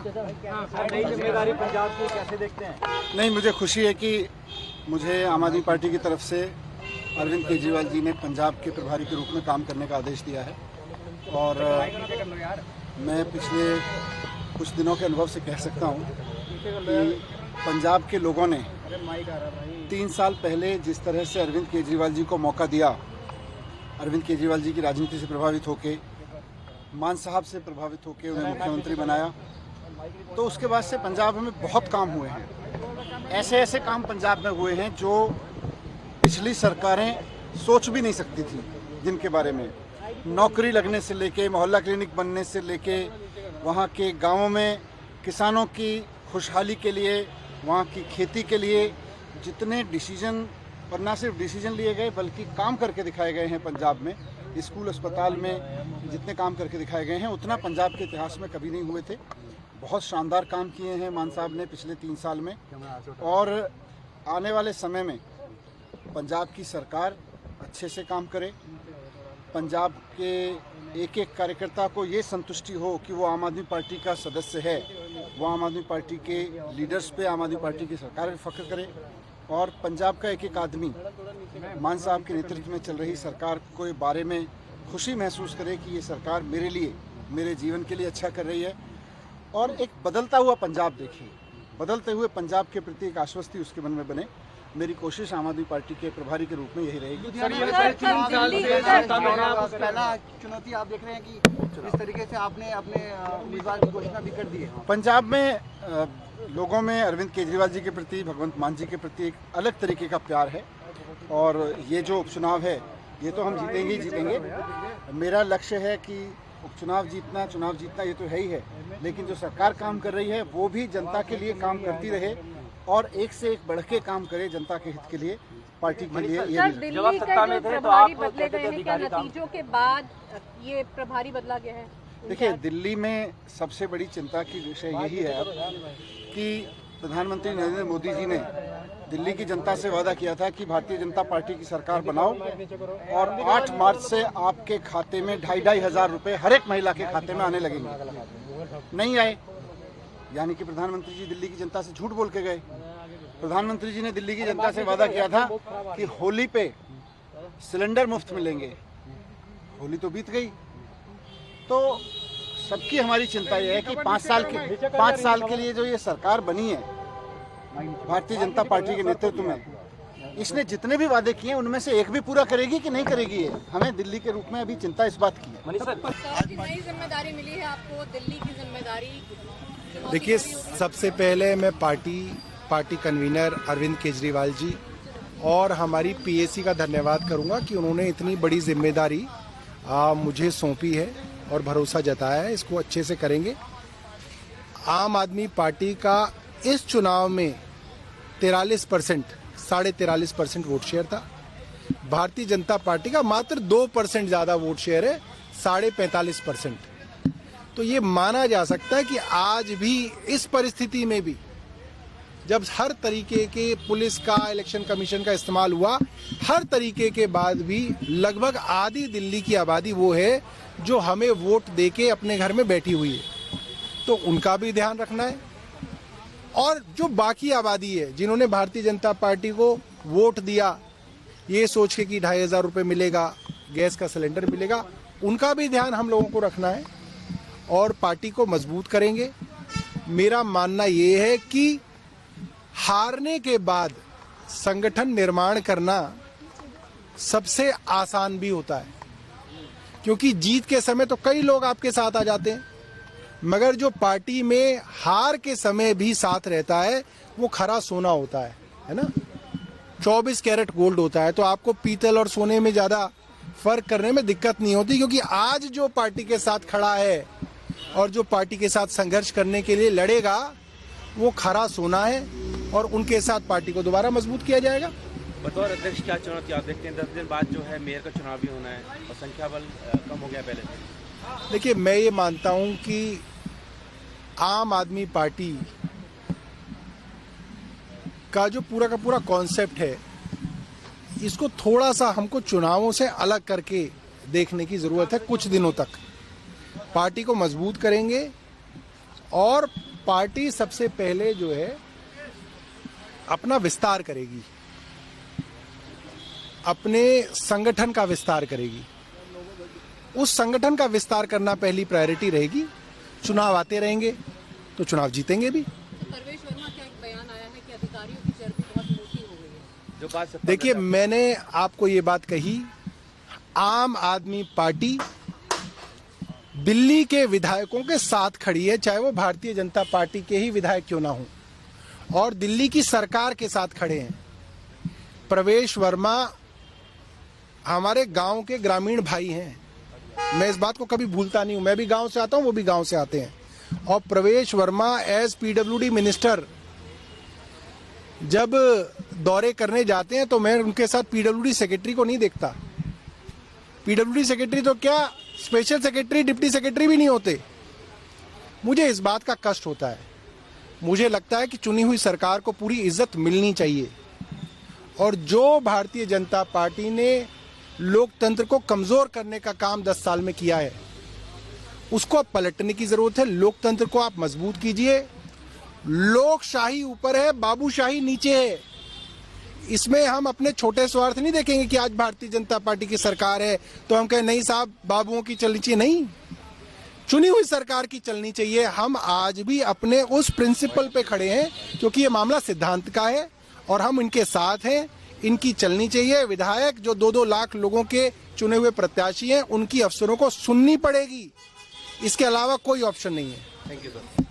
नई जिम्मेदारी पंजाब की कैसे देखते हैं? नहीं, मुझे खुशी है कि मुझे आम आदमी पार्टी की तरफ से अरविंद केजरीवाल जी ने पंजाब के प्रभारी के रूप में काम करने का आदेश दिया है और मैं पिछले कुछ दिनों के अनुभव से कह सकता हूं कि पंजाब के लोगों ने 3 साल पहले जिस तरह से अरविंद केजरीवाल जी को मौका दिया, अरविंद केजरीवाल जी की राजनीति से प्रभावित होकर, मान साहब से प्रभावित होकर उन्हें मुख्यमंत्री बनाया, तो उसके बाद से पंजाब में बहुत काम हुए हैं। ऐसे ऐसे काम पंजाब में हुए हैं जो पिछली सरकारें सोच भी नहीं सकती थी, जिनके बारे में नौकरी लगने से लेके, मोहल्ला क्लिनिक बनने से लेके, वहाँ के गांवों में किसानों की खुशहाली के लिए, वहाँ की खेती के लिए जितने डिसीजन, और ना सिर्फ डिसीजन लिए गए बल्कि काम करके दिखाए गए हैं पंजाब में, स्कूल अस्पताल में जितने काम करके दिखाए गए हैं उतना पंजाब के इतिहास में कभी नहीं हुए थे। बहुत शानदार काम किए हैं मान साहब ने पिछले 3 साल में, और आने वाले समय में पंजाब की सरकार अच्छे से काम करे, पंजाब के एक एक कार्यकर्ता को ये संतुष्टि हो कि वो आम आदमी पार्टी का सदस्य है, वो आम आदमी पार्टी के लीडर्स पे, आम आदमी पार्टी की सरकार पे फख्र करे, और पंजाब का एक एक आदमी मान साहब के नेतृत्व में चल रही सरकार के बारे में खुशी महसूस करे कि ये सरकार मेरे लिए, मेरे जीवन के लिए अच्छा कर रही है, और एक बदलता हुआ पंजाब देखिए, बदलते हुए पंजाब के प्रति एक आश्वस्ति उसके मन में बने। मेरी कोशिश आम आदमी पार्टी के प्रभारी के रूप में यही रहेगी। पहला चुनौती आप देख रहे हैं कि इस तरीके से आपने अपने उम्मीदवार की घोषणा भी कर दी है। पंजाब में लोगों में अरविंद केजरीवाल जी के प्रति, भगवंत मान जी के प्रति एक अलग तरीके का प्यार है, और ये जो उपचुनाव है ये तो हम जीतेंगे ही जीतेंगे। मेरा लक्ष्य है कि उपचुनाव जीतना, चुनाव जीतना ये तो है ही है, लेकिन जो सरकार काम कर रही है वो भी जनता के लिए काम करती रहे और एक से एक बढ़ के काम करे जनता के हित के लिए, पार्टी के लिए। सर, दिल्ली का जो प्रभारी बदले गए हैं, क्या नतीजों के बाद ये प्रभारी बदला गया है? देखिए, दिल्ली में सबसे बड़ी चिंता की विषय यही है अब कि प्रधानमंत्री नरेंद्र मोदी जी ने दिल्ली की जनता से वादा किया था कि भारतीय जनता पार्टी की सरकार बनाओ और 8 मार्च से आपके खाते में 2,500 रुपये हर एक महिला के खाते में आने लगेंगे। नहीं आए, यानी कि प्रधानमंत्री जी दिल्ली की जनता से झूठ बोल के गए। प्रधानमंत्री जी ने दिल्ली की जनता से वादा किया था कि होली पे सिलेंडर मुफ्त मिलेंगे, होली तो बीत गई। तो सबकी हमारी चिंता यह है कि 5 साल के लिए जो ये सरकार बनी है भारतीय जनता पार्टी के नेतृत्व में, इसने जितने भी वादे किए उनमें से एक भी पूरा करेगी कि नहीं करेगी, है हमें दिल्ली के रूप में अभी चिंता इस बात की है। नई जिम्मेदारी मिली है आपको, दिल्ली की जिम्मेदारी। देखिए, सबसे पहले मैं पार्टी कन्वीनर अरविंद केजरीवाल जी और हमारी पीएसी का धन्यवाद करूंगा कि उन्होंने इतनी बड़ी जिम्मेदारी मुझे सौंपी है और भरोसा जताया है, इसको अच्छे से करेंगे। आम आदमी पार्टी का इस चुनाव में 43% वोट शेयर था। भारतीय जनता पार्टी का मात्र 2% ज्यादा वोट शेयर है, 45.5%। तो ये माना जा सकता है कि आज भी इस परिस्थिति में भी, जब हर तरीके के पुलिस का, इलेक्शन कमीशन का इस्तेमाल हुआ, हर तरीके के बाद भी लगभग आधी दिल्ली की आबादी वो है जो हमें वोट देके अपने घर में बैठी हुई है, तो उनका भी ध्यान रखना है। और जो बाकी आबादी है जिन्होंने भारतीय जनता पार्टी को वोट दिया ये सोच के कि 2,500 रुपये मिलेगा, गैस का सिलेंडर मिलेगा, उनका भी ध्यान हम लोगों को रखना है और पार्टी को मजबूत करेंगे। मेरा मानना ये है कि हारने के बाद संगठन निर्माण करना सबसे आसान भी होता है, क्योंकि जीत के समय तो कई लोग आपके साथ आ जाते हैं, मगर जो पार्टी में हार के समय भी साथ रहता है वो खरा सोना होता है ना, 24 कैरेट गोल्ड होता है। तो आपको पीतल और सोने में ज्यादा फर्क करने में दिक्कत नहीं होती, क्योंकि आज जो पार्टी के साथ खड़ा है और जो पार्टी के साथ संघर्ष करने के लिए लड़ेगा वो खरा सोना है, और उनके साथ पार्टी को दोबारा मजबूत किया जाएगा। बतौर अध्यक्ष क्या चुनौती आप देखते हैं? 10 दिन बाद जो है मेयर का चुनाव भी होना है और संख्या बल कम हो गया पहले से। देखिए, मैं ये मानता हूं कि आम आदमी पार्टी का जो पूरा का पूरा कॉन्सेप्ट है, इसको थोड़ा सा हमको चुनावों से अलग करके देखने की जरूरत है। कुछ दिनों तक पार्टी को मजबूत करेंगे और पार्टी सबसे पहले जो है अपना विस्तार करेगी, अपने संगठन का विस्तार करेगी। उस संगठन का विस्तार करना पहली प्रायोरिटी रहेगी। चुनाव आते रहेंगे तो चुनाव जीतेंगे भी। परवेश वर्मा का एक बयान आया है कि अधिकारियों की चर्बी बहुत मोटी हो गई है। जो बात देखिए, मैंने आपको ये बात कही, आम आदमी पार्टी दिल्ली के विधायकों के साथ खड़ी है, चाहे वो भारतीय जनता पार्टी के ही विधायक क्यों ना हो, और दिल्ली की सरकार के साथ खड़े हैं। प्रवेश वर्मा हमारे गांव के ग्रामीण भाई हैं, मैं इस बात को कभी भूलता नहीं हूं। मैं भी गांव से आता हूं, वो भी गांव से आते हैं। और प्रवेश वर्मा एज पीडब्ल्यूडी मिनिस्टर जब दौरे करने जाते हैं तो मैं उनके साथ पीडब्ल्यूडी सेक्रेटरी को नहीं देखता। पीडब्ल्यूडी सेक्रेटरी तो क्या, स्पेशल सेक्रेटरी, डिप्टी सेक्रेटरी भी नहीं होते। मुझे इस बात का कष्ट होता है। मुझे लगता है कि चुनी हुई सरकार को पूरी इज्जत मिलनी चाहिए, और जो भारतीय जनता पार्टी ने लोकतंत्र को कमजोर करने का काम 10 साल में किया है, उसको अब पलटने की जरूरत है। लोकतंत्र को आप मजबूत कीजिए। लोकशाही ऊपर है, बाबूशाही नीचे है। इसमें हम अपने छोटे स्वार्थ नहीं देखेंगे कि आज भारतीय जनता पार्टी की सरकार है तो हम कहें नहीं साहब, बाबुओं की चलनी चाहिए। नहीं, चुनी हुई सरकार की चलनी चाहिए। हम आज भी अपने उस प्रिंसिपल पे खड़े हैं, क्योंकि ये मामला सिद्धांत का है और हम इनके साथ हैं। इनकी चलनी चाहिए। विधायक जो 2-2 लाख लोगों के चुने हुए प्रत्याशी हैं, उनकी अफसरों को सुननी पड़ेगी। इसके अलावा कोई ऑप्शन नहीं है। Thank you sir.